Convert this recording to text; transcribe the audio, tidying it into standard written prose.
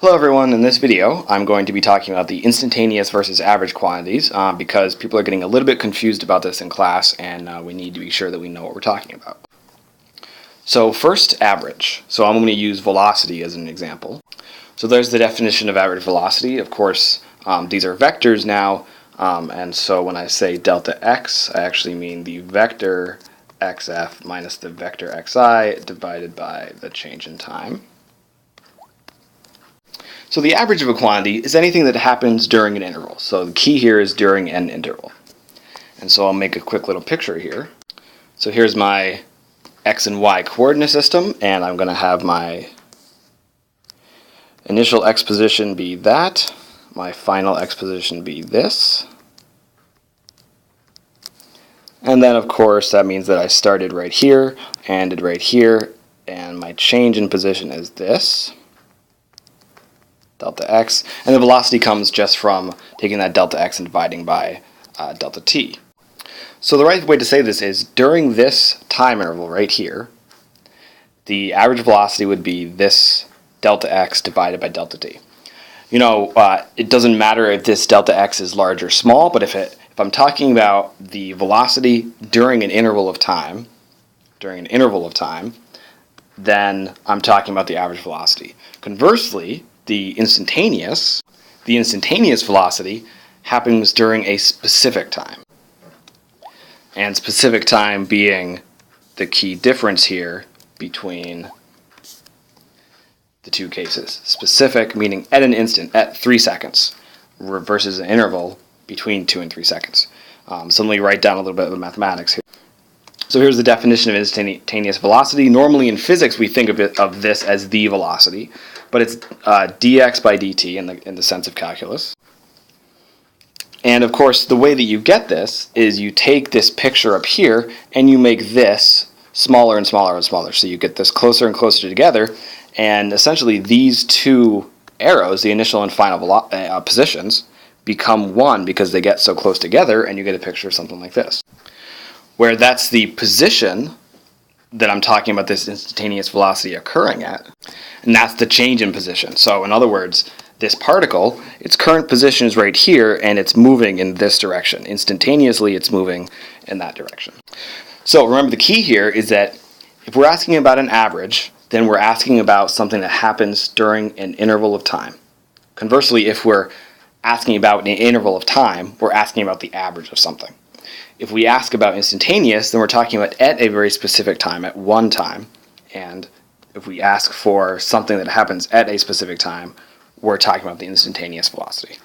Hello everyone, in this video I'm going to be talking about the instantaneous versus average quantities because people are getting a little bit confused about this in class and we need to be sure that we know what we're talking about. So first, average. So I'm going to use velocity as an example. So there's the definition of average velocity. Of course, these are vectors now, and so when I say delta x, I actually mean the vector xf minus the vector xi divided by the change in time. So the average of a quantity is anything that happens during an interval. So the key here is during an interval. And so I'll make a quick little picture here. So here's my x and y coordinate system, and I'm going to have my initial x position be that, my final x position be this. And then of course that means that I started right here, ended right here, and my change in position is this. Delta x, and the velocity comes just from taking that delta x and dividing by delta t. So the right way to say this is during this time interval right here, the average velocity would be this delta x divided by delta t. You know, it doesn't matter if this delta x is large or small, but if I'm talking about the velocity during an interval of time, then I'm talking about the average velocity. Conversely, the instantaneous velocity happens during a specific time. And specific time being the key difference here between the two cases. Specific meaning at an instant, at 3 seconds, versus an interval between 2 and 3 seconds. So let me write down a little bit of the mathematics here. So here's the definition of instantaneous velocity. Normally in physics we think of this as the velocity, but it's dx by dt in the sense of calculus. And of course the way that you get this is you take this picture up here and you make this smaller and smaller and smaller. So you get this closer and closer together, and essentially these two arrows, the initial and final positions, become one because they get so close together, and you get a picture of something like this, where that's the position that I'm talking about this instantaneous velocity occurring at, and that's the change in position. So in other words, this particle, its current position is right here, and it's moving in this direction. Instantaneously, it's moving in that direction. So remember, the key here is that if we're asking about an average, then we're asking about something that happens during an interval of time. Conversely, if we're asking about an interval of time, we're asking about the average of something. If we ask about instantaneous, then we're talking about at a very specific time, at one time. And if we ask for something that happens at a specific time, we're talking about the instantaneous velocity.